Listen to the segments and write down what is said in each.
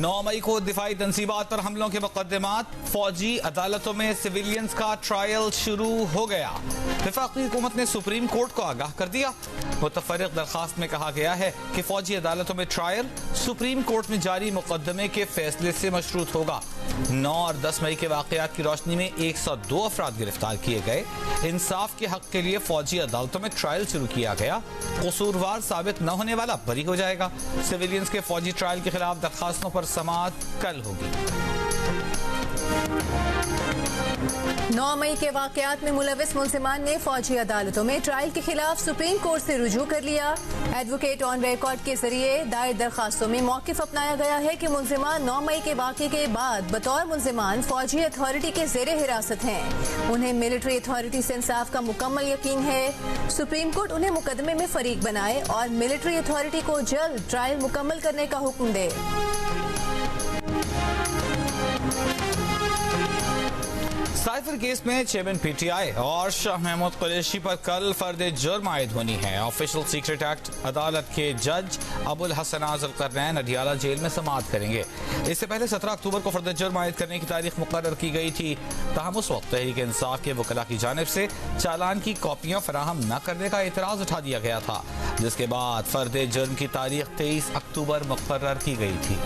9 मई को दिफाई तंसीबात पर हमलों के मुकदमात, फौजी अदालतों में सिविलियंस का ट्रायल शुरू हो गया। वफाकी हुकूमत ने सुप्रीम कोर्ट को आगाह कर दिया। मुतफर्रिक दरखास्त में कहा गया है कि फौजी अदालतों में ट्रायल सुप्रीम कोर्ट में जारी मुकदमे के फैसले से मशरूत होगा। 9 और 10 मई के वाकयात की रोशनी में 102 अफराद गिरफ्तार किए गए। इंसाफ के हक के लिए फौजी अदालतों में ट्रायल शुरू किया गया। कसूरवार साबित न होने वाला बरी हो जाएगा। सिविलियंस के फौजी ट्रायल के खिलाफ दरखास्तों पर समाअत कल होगी। 9 मई के वाकयात में मुलविस मुल्जिमान ने फौजी अदालतों में ट्रायल के खिलाफ सुप्रीम कोर्ट से रुजू कर लिया। एडवोकेट ऑन रिकॉर्ड के जरिए दायर दरखास्तों में मौकिफ अपनाया गया है कि मुल्जिमान 9 मई के वाक़े के बाद बतौर मुल्जिमान फौजी अथॉरिटी के ज़ेरे हिरासत हैं। उन्हें मिलिट्री अथॉरिटी से इंसाफ का मुकम्मल यकीन है। सुप्रीम कोर्ट उन्हें मुकदमे में फरीक बनाए और मिलिट्री अथॉरिटी को जल्द ट्रायल मुकम्मल करने का हुक्म दे। साइफर केस में चेयरमैन पीटीआई और शाह महमूद कुरैशी पर कल फर्द जुर्म आयद होनी है। ऑफिशियल सीक्रेट एक्ट अदालत के जज अबुल हसन ज़ुल्करनैन अडियाला जेल में समाअत करेंगे। इससे पहले 17 अक्टूबर को फर्द जुर्म आयद करने की तारीख मुकर्रर की गई थी। ताहम उस वक्त तहरीक इंसाफ के वकला की जानिब से चालान की कॉपियां फराहम न करने का एतराज उठा दिया गया था, जिसके बाद फर्द जुर्म की तारीख 23 अक्टूबर मुकर्रर की गई थी।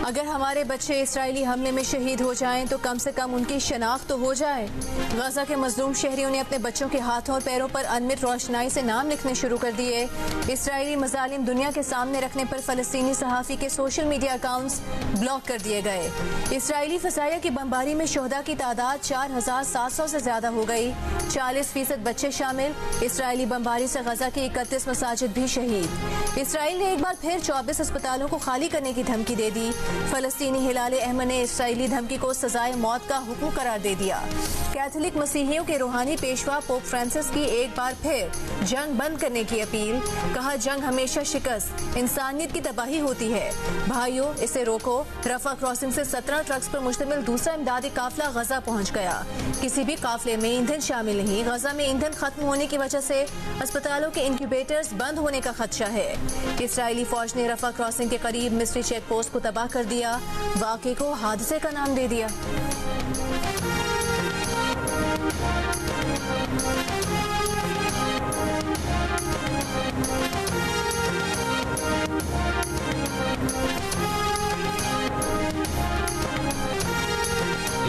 अगर हमारे बच्चे इस्राएली हमले में शहीद हो जाएं तो कम से कम उनकी शनाख्त तो हो जाए। गजा के मजलूम शहरियों ने अपने बच्चों के हाथों और पैरों पर अनमित रोशनाई से नाम लिखने शुरू कर दिए। इस्राएली मजालिम दुनिया के सामने रखने पर फलस्तीनी सहाफ़ी के सोशल मीडिया अकाउंट्स ब्लॉक कर दिए गए। इस्राएली फसाया की बमबारी में शोहदा की तादाद 4700 से ज्यादा हो गई। 40% बच्चे शामिल। इस्राएली बमबारी से गजा की 31 मसाजिद भी शहीद। इसराइल ने एक बार फिर 24 अस्पतालों को खाली करने की धमकी दे दी। फलस्तीनी हिलाल अहमद ने इसराइली धमकी को सजाए मौत का हुक्म करार दे दिया। कैथोलिक मसीहियों के रूहानी पेशवा पोप फ्रांसिस की एक बार फिर जंग बंद करने की अपील। कहा, जंग हमेशा शिकस्त इंसानियत की तबाही होती है। भाइयों, इसे रोको। रफा क्रॉसिंग से 17 ट्रक्स पर मुश्तमिल दूसरा इमदादी काफिला गजा पहुंच गया। किसी भी काफिले में ईंधन शामिल नहीं। गजा में ईंधन खत्म होने की वजह से अस्पतालों के इंक्यूबेटर्स बंद होने का खदशा है। इसराइली फौज ने रफा क्रॉसिंग के करीब मिस्ट्री चेक पोस्ट को तबाह कर दिया। वाक़े को हादसे का नाम दे दिया।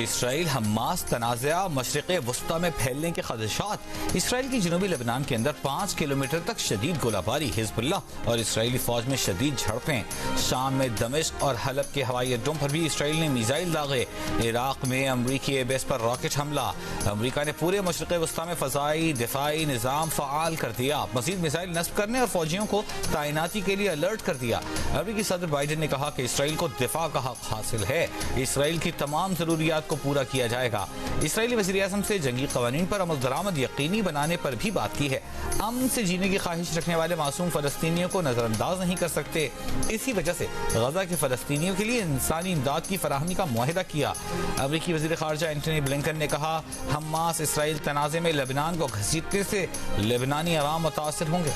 इसराइल हमास तनाज़ा मशरिक़ वस्ता में फैलने के खदशात। इसराइल की जनूबी लेबनान के अंदर 5 किलोमीटर तक शदीद गोलाबारी। हिज़्बुल्लाह और इसराइली फौज में शदीद झड़पें। शाम में दमिश्क और हलब के हवाई अड्डों पर भी इसराइल ने मिसाइल दागे। इराक में अमरीकी एयरबेस पर रॉकेट हमला। अमरीका ने पूरे मशरिक़ वस्ता में फ़ज़ाई दिफाई निज़ाम फ़आल कर दिया। मज़ीद मिसाइल नस्ब करने और फौजियों को तैनाती के लिए अलर्ट कर दिया। अमरीकी सदर बाइडन ने कहा कि इसराइल को दिफा का हक हासिल है। इसराइल की तमाम ज़रूरियात को पूरा किया जाएगा। इसराइली वज़ीर-ए-आज़म से जंगी क़वानीन पर अमल दरामद यकीनी बनाने पर भी बात की है। अमन से जीने की ख्वाहिश रखने वाले मासूम फ़लस्तीनियों को नज़रअंदाज नहीं कर सकते। इसी वजह से गजा के फ़लस्तीनियों के लिए इंसानी इमदाद की फराहमी का मुआहिदा किया। अमरीकी वज़ीर ख़ारजा एंटनी ब्लिंकन ने कहा, हमास इसराइल तनाज़े में लेबनान को घसीटने से लेबनानी अवाम मुतासिर होंगे।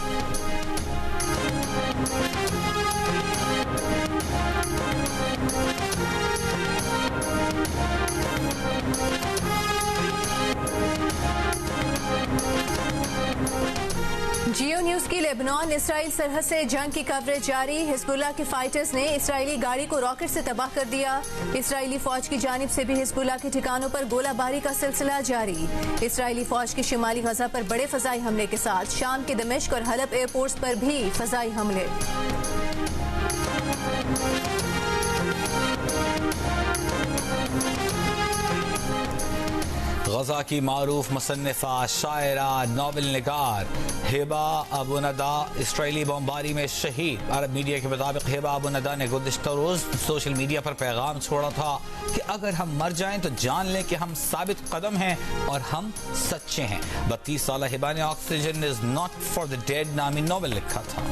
जियो न्यूज की लेबनान इसराइल सरहद से जंग की कवरेज जारी। हिजबुल्लाह के फाइटर्स ने इसराइली गाड़ी को रॉकेट से तबाह कर दिया। इसराइली फौज की जानिब से भी हिजबुल्लाह के ठिकानों पर गोलाबारी का सिलसिला जारी। इसराइली फौज के शिमाली गजा पर बड़े फजाई हमले के साथ शाम के दमिश्क और हलब एयरपोर्ट्स पर भी फजाई हमले। गजा की मारूफ मुसन्निफा, शायरा, नोबेल निगार हिबा अबू नदा इसराइली बमबारी में शहीद। अरब मीडिया के मुताबिक हिबा अबू नदा ने गुज़िश्ता रोज सोशल मीडिया पर पैगाम छोड़ा था कि अगर हम मर जाएं तो जान लें कि हम साबित कदम हैं और हम सच्चे हैं। 32 साल हिबा ने oxygen is not for the dead नामी नोवेल लिखा था।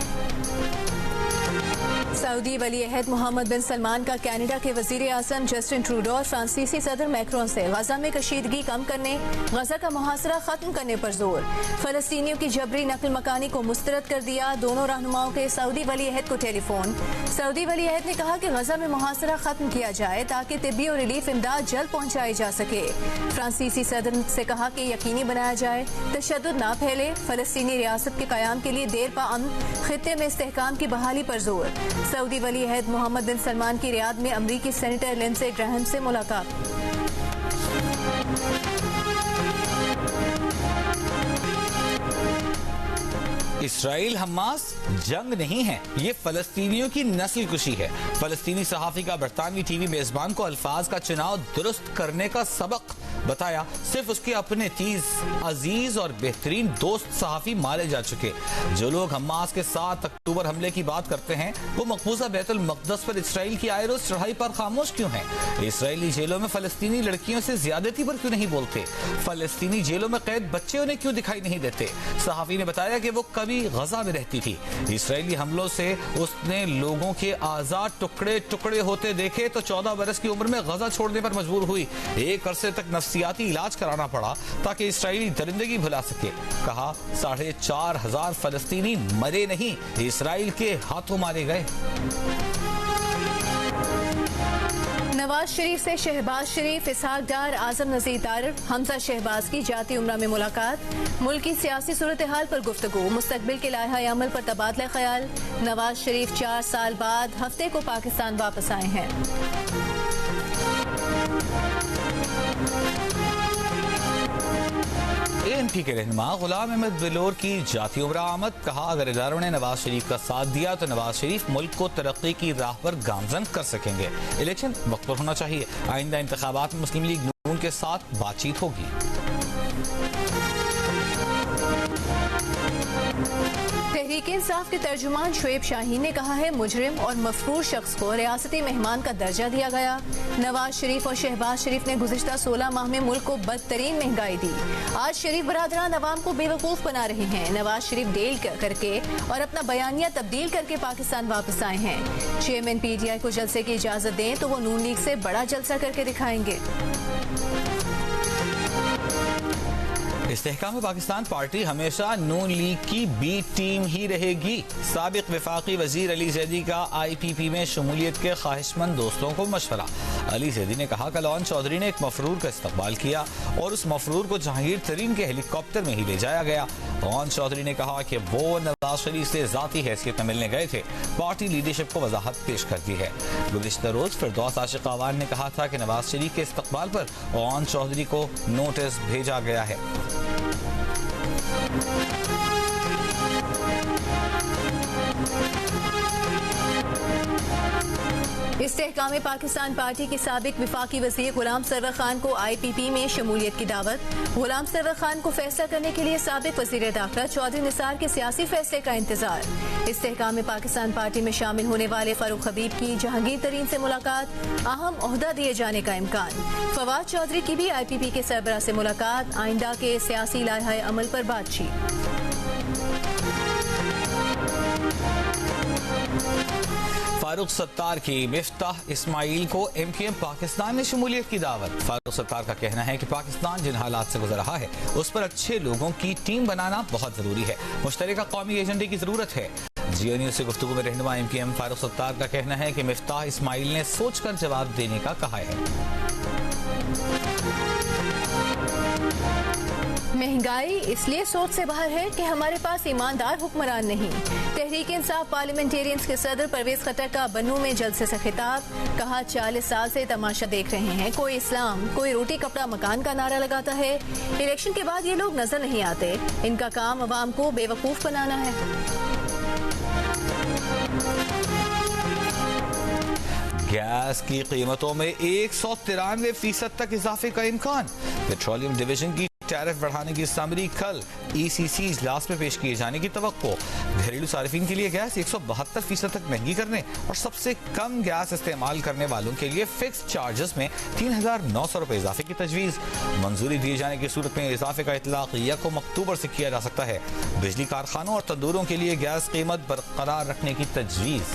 सऊदी वली अहद मोहम्मद बिन सलमान का कनाडा के वजीर आजम जस्टिन ट्रूडो और फ्रांसीसी सदर मैक्रोन से गजा में कशीदगी कम करने, गजा का मुहासरा खत्म करने पर जोर। फलस्तीनियों की जबरी नकल मकानी को मुस्तरद कर दिया। दोनों रहनुमाओं के सऊदी वली अहद को टेलीफोन। सऊदी वली अहद ने कहा कि गजा में मुहासरा खत्म किया जाए ताकि तिब्बी और रिलीफ इमदाद जल्द पहुँचाई जा सके। फ्रांसीसी सदर से कहा कि यकीनी बनाया जाए तशद्दुद ना फैले। फलस्तीनी रियासत के कयाम के लिए देर पा अमन खित्ते में इस्तेहकाम की बहाली पर जोर। सऊदी वली अहद मोहम्मद बिन सलमान की रियाद में अमरीकी सेनेटर लिंडसे ग्राहम से मुलाकात। इसराइल हमास जंग नहीं है, ये फलस्तीनियों की नस्ल कुशी है। फलस्तीनी सहाफी का बरतानवी टीवी मेजबान को अल्फाज का चुनाव दुरुस्त करने का सबक बताया। सिर्फ उसके अपने 30 अजीज और बेहतरीन दोस्त सहाफी मारे जा चुके। जो लोग हमास के 7 अक्टूबर हमले की बात करते हैं वो मकबूजा बैतुल मक़दस पर इसराइल की आए रोज चढ़ाई पर खामोश क्यों हैं? इसराइली जेलों में फलस्तीनी लड़कियों से ज्यादती पर क्यों नहीं बोलते? फलस्तीनी जेलों में कैद बच्चे उन्हें क्यों दिखाई नहीं देते? सहाफी ने बताया कि वो कभी गजा में रहती थी। इसराइली हमलों से उसने लोगों के आजाद टुकड़े टुकड़े होते देखे तो 14 बरस की उम्र में गजा छोड़ने पर मजबूर हुई। एक अरसे तक नफ्सियाती इलाज कराना पड़ा ताकि इसराइली दरिंदगी भुला सके। कहा 4,500 फलस्तीनी मरे नहीं, इसराइल के हाथों मारे गए। नवाज शरीफ से शहबाज शरीफ, इसहाक डार, आजम नजीर तारिर, हमजा शहबाज की जाती उम्रा में मुलाकात। मुल्क की सियासी सूरत हाल पर गुफ्तगू, मुस्तकबिल के लाहा अमल पर तबादला ख्याल। नवाज शरीफ 4 साल बाद हफ्ते को पाकिस्तान वापस आए हैं। ANP के रहनुमा गुलाम अहमद बिलोर की जाती उम्रा आमद। कहा अगर इदारों ने नवाज शरीफ का साथ दिया तो नवाज शरीफ मुल्क को तरक्की की राह पर गामजन कर सकेंगे। इलेक्शन वक्त पर होना चाहिए। आइंदा इंतखाबात में मुस्लिम लीग नून के साथ बातचीत होगी। तहरीक इंसाफ के तर्जुमान शोएब शाहीन ने कहा है मुजरिम और मफरूर शख्स को रियासती मेहमान का दर्जा दिया गया। नवाज शरीफ और शहबाज शरीफ ने गुज़िश्ता 16 माह में मुल्क को बदतरीन महंगाई दी। आज शरीफ बरादरान अवाम को बेवकूफ़ बना रहे हैं। नवाज शरीफ डील करके और अपना बयानिया तब्दील करके पाकिस्तान वापस आए हैं। चेयरमैन PTI को जलसे की इजाज़त दें तो वो नून लीग से बड़ा जलसा करके दिखाएंगे। इस्तेहकाम पाकिस्तान पार्टी हमेशा नून लीग की बी टीम ही रहेगी। साबिक वफाकी वजीर अली जैदी का IPP में शमूलियत के ख्वाहिशमंद दोस्तों को मशवरा। अली जैदी ने कहा कलौन चौधरी ने एक मफरूर का इस्तकबाल किया और उस मफरूर को जहांगीर तरीन के हेलीकॉप्टर में ही ले जाया गया। कलौन चौधरी ने कहा कि वो नवाज शरीफ से जाती हैसियत में मिलने गए थे। पार्टी लीडरशिप को वजाहत पेश कर दी है। गुज़िश्ता रोज फिरदौस आशिक आवान ने कहा था कि नवाज शरीफ के इस्तकबाल पर कलौन चौधरी को नोटिस भेजा गया है। इस्तेहकाम पाकिस्तान पार्टी के साबिक विफाकी वज़ीर गुलाम सरवर खान को IPP में शमूलियत की दावत। गुलाम सरवर खान को फैसला करने के लिए साबिक वज़ीर दाखिला चौधरी निसार के सियासी फैसले का इंतजार। इस्तेहकाम पाकिस्तान पार्टी में शामिल होने वाले फारूक हबीब की जहांगीर तरीन से मुलाकात, अहम ओहदा दिए जाने का इम्कान। फवाद चौधरी की भी IPP के सरबराह से मुलाकात, आइंदा के सियासी लाइहाए अमल पर बातचीत। फारूक सत्तार की मिफ्ताह इस्माइल को MKM पाकिस्तान में शमूलियत की दावत। फारूक सत्तार का कहना है कि पाकिस्तान जिन हालात से गुजर रहा है उस पर अच्छे लोगों की टीम बनाना बहुत जरूरी है। मुश्तरका कौमी एजेंडे की जरूरत है। जियो न्यूज़ से गुफ्तगू में रहनुमा MKM फारूक सत्तार का कहना है कि मिफ्ताह इस्माइल ने सोचकर जवाब देने का कहा है। महंगाई इसलिए सोच से बाहर है कि हमारे पास ईमानदार हुक्मरान नहीं। तहरीक इंसाफ पार्लियामेंटेरियंस के सदर परवेज खट्टर का बन्नू में जलसे से खिताब। कहा 40 साल से तमाशा देख रहे हैं, कोई इस्लाम कोई रोटी कपड़ा मकान का नारा लगाता है। इलेक्शन के बाद ये लोग नजर नहीं आते, इनका काम अवाम को बेवकूफ बनाना है। गैस की कीमतों में 193% तक इजाफे का इम्कान। पेट्रोलियम डिवीजन की टैरिफ बढ़ाने की समरी कल ECC इजलास में पेश किए जाने की तवक्को। घरेलू सार्फिन के लिए गैस 172% तक महंगी करने और सबसे कम गैस इस्तेमाल करने वालों के लिए फिक्स चार्जेस में 3,900 रुपए इजाफे की तजवीज़। मंजूरी दिए जाने की सूरत में इजाफे का इतलाक 1 अक्टूबर से किया जा सकता है। बिजली कारखानों और तंदूरों के लिए गैस कीमत बरकरार रखने की तजवीज़।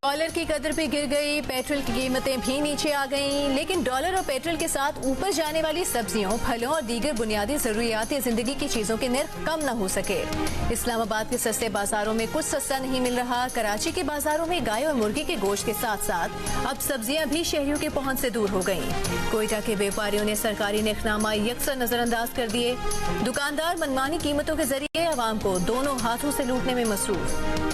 डॉलर की कदर भी गिर गई, पेट्रोल की कीमतें भी नीचे आ गईं, लेकिन डॉलर और पेट्रोल के साथ ऊपर जाने वाली सब्जियों, फलों और दीगर बुनियादी जरूरियाती जिंदगी की चीजों के नर्ख कम न हो सके। इस्लामाबाद के सस्ते बाजारों में कुछ सस्ता नहीं मिल रहा। कराची के बाजारों में गाय और मुर्गी के गोश्त के साथ साथ अब सब्जियां भी शहरियों की पहुंच से दूर हो गईं। कोयटा के व्यापारियों ने सरकारी नेकनामा यकसर नजरअंदाज कर दिए। दुकानदार मनमानी कीमतों के जरिए आवाम को दोनों हाथों से लूटने में मसरूफ।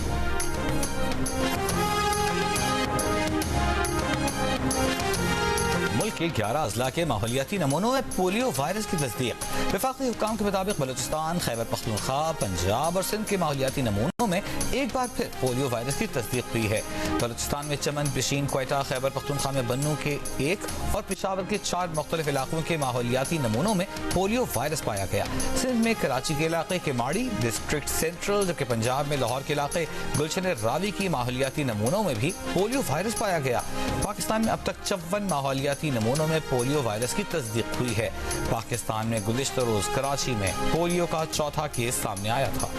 मुल्क के 11 अजला के माहौलियाती नमूनों में पोलियो वायरस की तस्दीक। वफाकी हुक्काम के मुताबिक बलूचिस्तान, खैबर पख्तूनख्वा, पंजाब और सिंध के माहौलियाती नमूनों में एक बार फिर पोलियो वायरस की तस्दीक हुई है। बलूचिस्तान में चमन, पिशीन, क्वेटा, खैबर पख्तूनख्वा में बन्नू के 1 और पेशावर के 4 मुख्तलिफ इलाकों के माहौलियाती नमूनों में पोलियो वायरस पाया गया। सिंध में कराची के इलाके के माड़ी, डिस्ट्रिक्ट सेंट्रल, जबकि पंजाब में लाहौर के इलाके गुलशन रावी की माहौलियाती नमूनों में भी पोलियो वायरस पाया गया। पाकिस्तान में अब तक 54 माहौलियाती नमूनों में पोलियो वायरस की तस्दीक हुई है। पाकिस्तान में गुज़िश्ता रोज कराची में पोलियो का चौथा केस सामने आया था।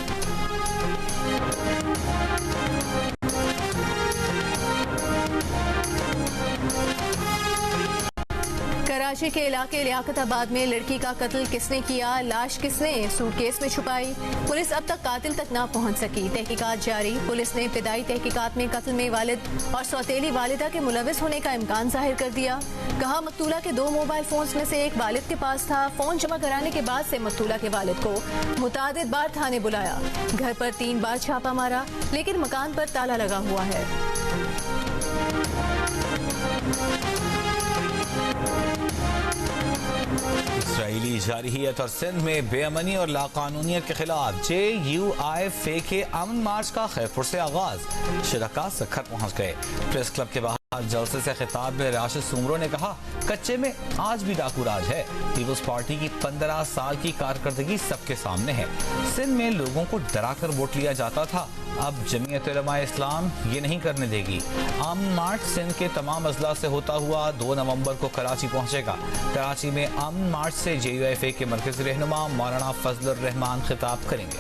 कराची के इलाके लियाकताबाद में लड़की का कत्ल किसने किया, लाश किसने सूटकेस में छुपाई, पुलिस अब तक कातिल तक ना पहुंच सकी। तहकीकात जारी। पुलिस ने इब्तिदाई तहकीकात में कत्ल में वालिद और सौतेली वालिदा के मुलविस होने का इम्कान जाहिर कर दिया। कहा मकतूला के 2 मोबाइल फोन्स में से एक वालिद के पास था। फोन जमा कराने के बाद से मकतूला के वालिद को मुतादिद बार थाने बुलाया। घर पर 3 बार छापा मारा, लेकिन मकान पर ताला लगा हुआ है। इसराइली जारहियत और सिंध में बेअमनी और लाकानूनियत के खिलाफ JUIF के अमन मार्च का खैरपुर से आगाज। शिरका सखर पहुंच गए। प्रेस क्लब के बाहर जलसे से खिताब में राशिद सुमरो ने कहा, कच्चे में आज भी डाकू राज है। पीपुल्स पार्टी की 15 साल की कारकर्दगी सबके सामने है। सिंध में लोगों को डराकर वोट लिया जाता था, अब जमीयत उलमा इस्लाम ये नहीं करने देगी। अमन मार्च सिंध के तमाम अजला से होता हुआ 2 नवंबर को कराची पहुंचेगा। कराची में अमन मार्च से JUIF के मरकजी रहनुमा मौलाना फजलुर रहमान खिताब करेंगे।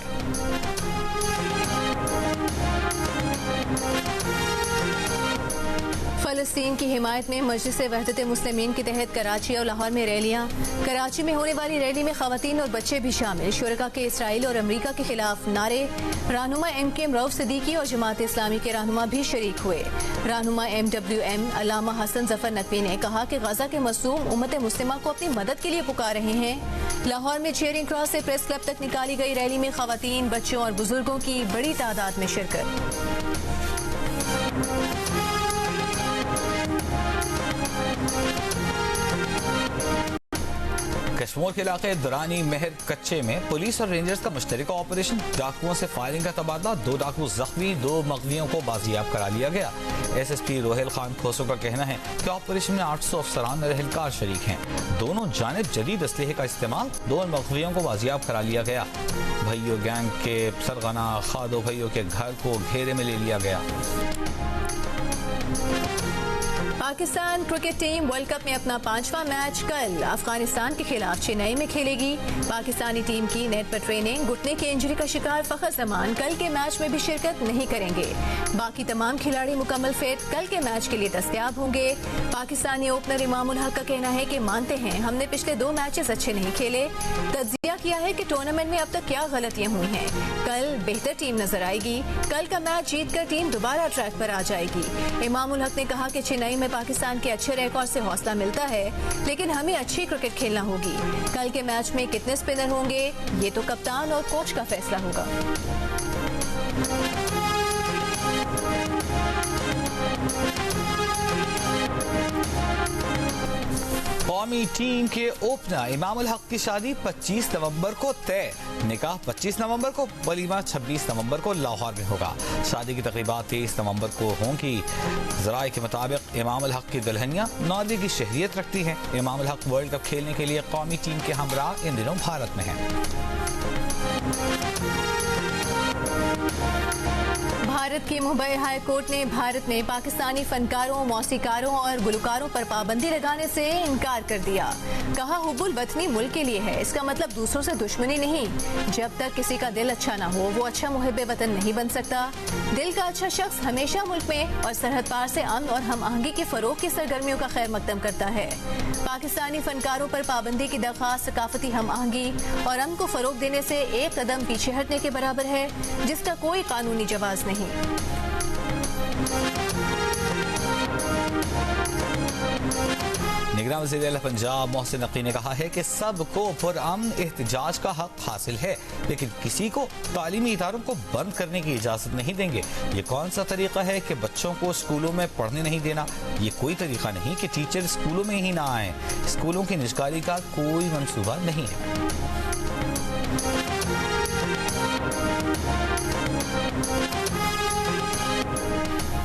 फलस्तीन की हिमायत में मजलिस वहदत मुस्लिमीन के तहत कराची और लाहौर में रैलियां। कराची में होने वाली रैली में खवातीन और बच्चे भी शामिल। शुरका के इसराइल और अमरीका के खिलाफ नारे। रहनुमा MKM रऊफ सिद्दीकी और जमात इस्लामी के रहनुमा भी शरीक हुए। रहनुमा MWM अल्लामा हसन जफर नकवी ने कहा कि गजा के मज़लूम उम्मत मुस्लिमा को अपनी मदद के लिए पुकार रहे हैं। लाहौर में चेयरिंग क्रॉस से प्रेस क्लब तक निकाली गई रैली में खवातीन, बच्चों और बुजुर्गों की बड़ी तादाद में शिरकत। कश्मीर के इलाके दुरानी महर कच्चे में पुलिस और रेंजर्स का मुश्तरका ऑपरेशन। डाकुओं से फायरिंग का तबादला। 2 डाकू जख्मी, 2 मगवियों को बाजियाब करा लिया गया। SSP रोहेल खान खोसो का कहना है कि ऑपरेशन में 800 अफसरान रहलकार शरीक हैं। दोनों जानिब जदीद असलहे का इस्तेमाल। 2 मगवियों को बाजियाब करा लिया गया। भैयो गैंग के सरगना खादो भैयो के घर को घेरे में ले लिया गया। Pakistan cricket team world cup में अपना 5वां मैच कल अफगानिस्तान के खिलाफ चेन्नई में खेलेगी। पाकिस्तानी टीम की नेट पर ट्रेनिंग। घुटने की इंजरी का शिकार फखर जमान कल के मैच में भी शिरकत नहीं करेंगे। बाकी तमाम खिलाड़ी मुकम्मल फिट कल के मैच के लिए दस्तयाब होंगे। पाकिस्तानी ओपनर इमाम उल हक का कहना है कि मानते हैं हमने पिछले 2 मैचेस अच्छे नहीं खेले। तज्जिया किया है कि टूर्नामेंट में अब तक क्या गलतियां हुई हैं। कल बेहतर टीम नजर आएगी। कल का मैच जीतकर टीम दोबारा ट्रैक पर आ जाएगी। इमाम उल हक ने कहा कि चेन्नई में पाकिस्तान के अच्छे रिकॉर्ड से हौसला मिलता है, लेकिन हमें अच्छी क्रिकेट खेलना होगी। कल के मैच में कितने स्पिनर होंगे ये तो कप्तान और कोच का फैसला होगा। कौमी टीम के ओपनर इमाम उल हक की शादी 25 नवंबर को तय। निकाह 25 नवंबर को, वलीमा 26 नवंबर को लाहौर में होगा। शादी की तकरीबात 23 नवंबर को होंगी। ज़राए के मुताबिक इमाम उल हक की दुल्हनिया नॉर्वे की शहरियत रखती हैं। इमाम उल हक वर्ल्ड कप खेलने के लिए कौमी टीम के हमराह इन दिनों भारत में हैं। भारत की मुंबई हाई कोर्ट ने भारत में पाकिस्तानी फनकारों, मौसीकारों और गुलकारों पर पाबंदी लगाने से इनकार कर दिया। कहा, हुब्बुल वतनी मुल्क के लिए है, इसका मतलब दूसरों से दुश्मनी नहीं। जब तक किसी का दिल अच्छा ना हो, वो अच्छा मुहिब्बे वतन नहीं बन सकता। दिल का अच्छा शख्स हमेशा मुल्क में और सरहद पार से अमन और हम आहंगी के फरोग की सरगर्मियों का खैर मकदम करता है। पाकिस्तानी फनकारों पर पाबंदी की दरख्वास्त सकाफती हम आहंगी और अमन को फरोग देने से एक कदम पीछे हटने के बराबर है, जिसका कोई कानूनी जवाज नहीं। निगरान वज़ीर आला पंजाब मोहसिन नकवी ने कहा है कि सबको पुरअमन एहतजाज का हक हासिल है, लेकिन किसी को तालीमी इदारों को बंद करने की इजाज़त नहीं देंगे। ये कौन सा तरीका है कि बच्चों को स्कूलों में पढ़ने नहीं देना? ये कोई तरीका नहीं कि टीचर स्कूलों में ही ना आए। स्कूलों की निजकारी का कोई मंसूबा नहीं है।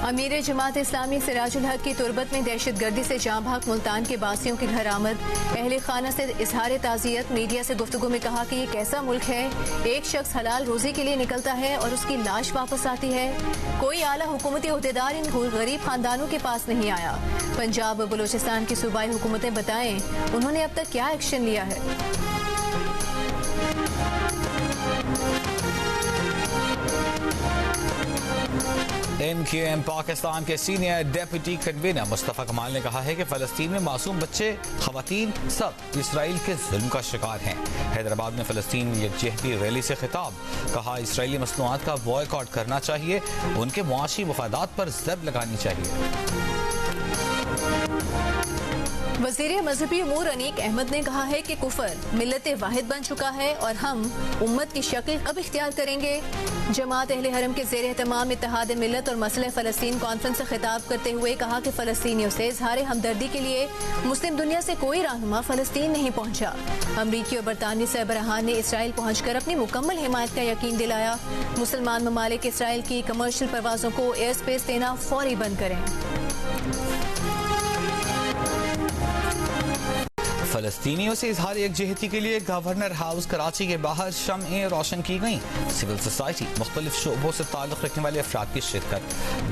अमीर जमात इस्लामी सिराजुल हक की तुरबत में दहशतगर्दी से जाँ भाग मुल्तान के बासियों की घर आमद। अहले खाना से इजहार ताज़ियत। मीडिया से गुफ्तगू में कहा कि ये कैसा मुल्क है, एक शख्स हलाल रोजी के लिए निकलता है और उसकी लाश वापस आती है। कोई आला हुकूमती ओहदेदार इन गरीब खानदानों के पास नहीं आया। पंजाब और बलूचिस्तान की सूबाई हुकूमतें बताएं उन्होंने अब तक क्या एक्शन लिया है। MQM पाकिस्तान के सीनियर डेप्यूटी कन्वीनर मुस्तफ़ा कमाल ने कहा है कि फ़लस्तीन में मासूम बच्चे, ख़वातीन सब इसराइल के जुल्म का शिकार हैं। हैदराबाद में फ़लस्तीन यकजहती रैली से खिताब। कहा, इसराइली मसनूआत का बॉयकॉट करना चाहिए, उनके मुआशी मफादात पर ज़रब लगानी चाहिए। वज़ीर मजहबी उमूर अनीक अहमद ने कहा है कि कुफर मिल्लत वाहिद बन चुका है और हम उम्मत की शक्ल अब इख्तियार करेंगे। जमात अहले हरम के ज़ेर एहतमाम इत्तेहाद मिल्लत और मसले फ़लस्तीन कॉन्फ्रेंस से खिताब करते हुए कहा कि फ़लस्तीनियों से इजहार हमदर्दी के लिए मुस्लिम दुनिया से कोई रहनुमा फ़लस्तीन नहीं पहुँचा। अमरीकी और बरतानवी सरबराहान ने इसराइल पहुँच कर अपनी मुकम्मल हिमायत का यकीन दिलाया। मुसलमान ममालिक इसराइल की कमर्शियल परवाज़ों को एयर स्पेस देना फौरी बंद करें। फ़लस्तीनियों से इजहार यकजहती के लिए गवर्नर हाउस कराची के बाहर शम्में रोशन की गई। सिविल सोसाइटी, मुख्तलिफ शोबों से ताल्लुक़ रखने वाले अफराद की शिरकत।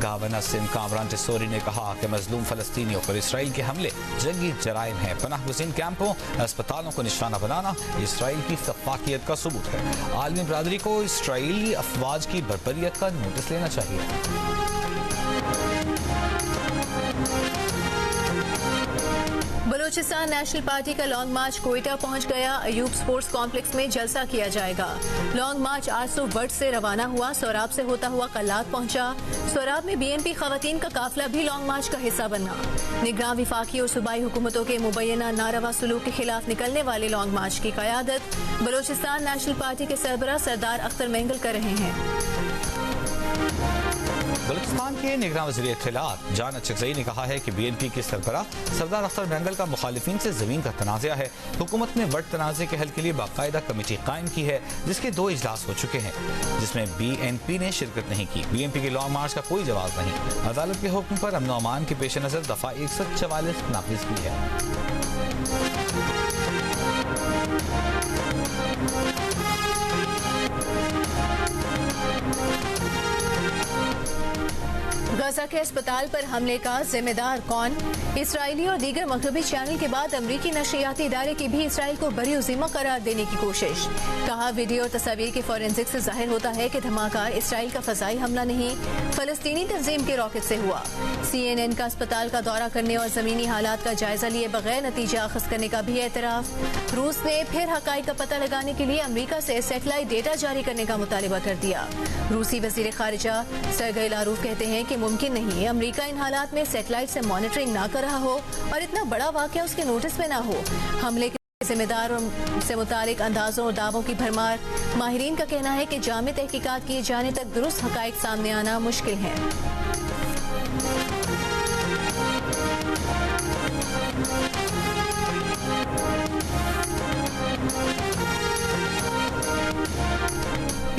गवर्नर सिंध कामरान टिसोरी ने कहा कि मजलूम फ़लस्तीनियों पर इसराइल के हमले जंगी जराइम है। पनाह गुज़ीन कैंपों, अस्पतालों को निशाना बनाना इसराइल की सफाकियत का सबूत है। आलमी बरादरी को इसराइली अफवाज की बर्बरियत का नोटिस लेना चाहिए। बलूचिस्तान नेशनल पार्टी का लॉन्ग मार्च कोयटा पहुंच गया। अयूब स्पोर्ट्स कॉम्प्लेक्स में जलसा किया जाएगा। लॉन्ग मार्च 800 वर्ड से रवाना हुआ, सोराब से होता हुआ कल्लात पहुंचा। सोराब में BNP खवातीन का काफिला भी लॉन्ग मार्च का हिस्सा बना। निगरान विफाकी और सूबाई हुकूमतों के मुबैना नारवा सलूक के खिलाफ निकलने वाले लॉन्ग मार्च की क़यादत बलूचिस्तान नेशनल पार्टी के सरबराह सरदार अख्तर मेंगल कर रहे हैं। बलूचिस्तान के निगरान वज़ीर इत्तलात जान अचकज़ई ने कहा है कि BNP के सरबराह सरदार अख्तर मेंगल का मुखालिफिन से ज़मीन का तनाज़ा है। हुकूमत ने वट तनाज़े के हल के लिए बाकायदा कमेटी कायम की है, जिसके 2 इजलास हो चुके हैं, जिसमें BNP ने शिरकत नहीं की। BNP के लॉन्ग मार्च का कोई जवाब नहीं। अदालत के हुक्म पर अमन अमान के पेश नज़र दफ़ा 144 नाफिज की है। गजा के अस्पताल पर हमले का जिम्मेदार कौन? इसराइली और दीगर मगरबी चैनल के बाद अमरीकी नशरियाती इदारे की भी इसराइल को बरी उज़ीमा करार देने की कोशिश। कहा, वीडियो और तस्वीर के फॉरेंसिक से जाहिर होता है कि धमाका इसराइल का फजाई हमला नहीं, फलस्तीनी तंजीम के रॉकेट से हुआ। CNN का अस्पताल का दौरा करने और जमीनी हालात का जायजा लिए बगैर नतीजा अखज़ करने का भी एतराफ। रूस ने फिर हकाइक का पता लगाने के लिए अमरीका से सैटेलाइट डेटा जारी करने का मुतालिबा कर दिया। रूसी वज़ीर ख़ारिजा सरगई लारूफ कहते हैं कि मुमकिन नहीं अमरीका इन हालात में सैटेलाइट से मॉनिटरिंग ना कर रहा हो और इतना बड़ा वाक़या उसके नोटिस में ना हो। हमले के जिम्मेदार से मुतालिक अंदाजों और दावों की भरमार। माहिरीन का कहना है कि जामे तहकीकात किए जाने तक दुरुस्त हकाइक सामने आना मुश्किल है।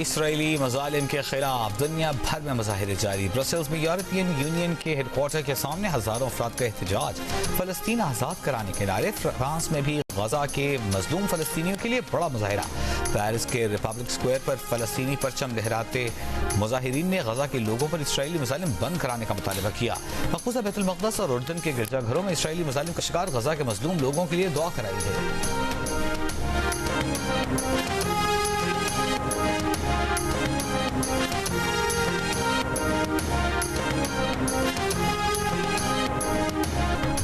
इसराइली मजालिम के खिलाफ दुनिया भर में मुजाहिरे जारी। ब्रसेल्स में यूरोपियन यूनियन के हेडक्वार्टर के सामने हजारों अफराद का एहतजाज। फलस्तीन आज़ाद कराने के नारे। फ्रांस में भी गजा के मजलूम फलस्तीनियों के लिए बड़ा मुजाहिरा। पेरिस के रिपब्लिक स्क्वायर पर फलस्तीनी परचम लहराते मुजाहिरीन ने गजा के लोगों पर इसराइली मुजालिम बंद कराने का मुतालबा किया। मकबूजा बैतुल मक़दस और उर्दन के गिरजाघरों में इसराइली मुजालिम का शिकार गजा के मजलूम लोगों के लिए दुआ कराई गई।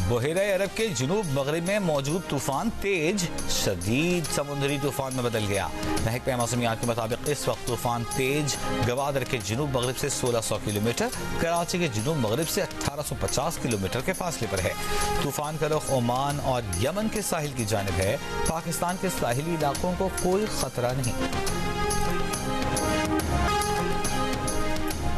बहेरा अरब के जुनूब मगरिब में मौजूद तूफान तेज शदीद समुद्री तूफान में बदल गया। महकमा मौसमियात के मुताबिक इस वक्त तूफान तेज गवादर के जुनूब मगरिब से 1600 किलोमीटर, कराची के जुनूब मगरिब से 1850 किलोमीटर के फासले पर है। तूफान का रुख ओमान और यमन के साहिल की जानिब है। पाकिस्तान के साहिली इलाकों को कोई खतरा नहीं।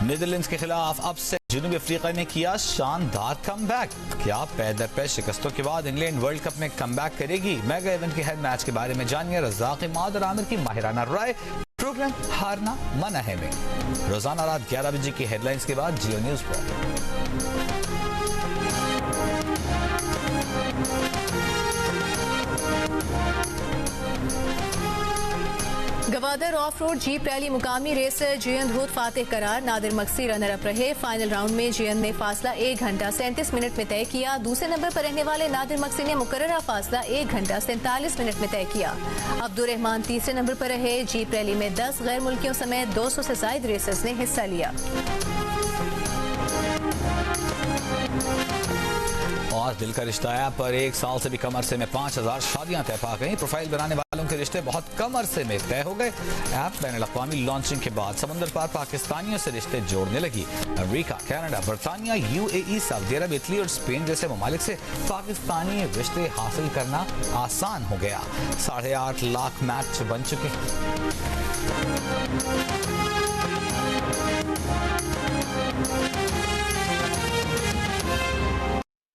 नीदरलैंड्स के खिलाफ अब से जनूबी अफ्रीका ने किया शानदार कमबैक। क्या पैदर पे शिकस्तों के बाद इंग्लैंड वर्ल्ड कप में कमबैक करेगी? मेगा इवेंट के हर मैच के बारे में जानिए रज़ाक इमाद और आमिर की माहिराना राय। प्रोग्राम हारना मना है में रोजाना रात 11 बजे की हेडलाइंस के बाद जियो न्यूज पर। Gwadar of road jeep rally मुकामी रेसर जियन धूत फातेह करार। नादिर मक्सी रनर अप रहे। फाइनल राउंड में जियन ने फासला 1 घंटा 37 मिनट में तय किया। दूसरे नंबर पर रहने वाले नादिर मक्सी ने मुकर्ररा फासला 1 घंटा 47 मिनट में तय किया। अब्दुर्रहमान तीसरे नंबर पर रहे। जीप रैली में 10 गैर मुल्कियों समेत 200 से ज्यादा रेसर्स ने हिस्सा लिया। और दिल का रिश्ता ऐप पर 1 साल से भी कम अरसे में 5000 शादियां तय पा गई। प्रोफाइल बनाने वालों के रिश्ते बहुत कम अरसे में तय हो गए। ऐप बैनुल-अक़वामी लॉन्चिंग के बाद समंदर पार पाकिस्तानियों से रिश्ते जोड़ने लगी। अमेरिका, कनाडा, बरतानिया, यूएई, सऊदी अरब, इटली और स्पेन जैसे ममालिक से पाकिस्तानी रिश्ते हासिल करना आसान हो गया। 8.5 लाख मैच बन चुके।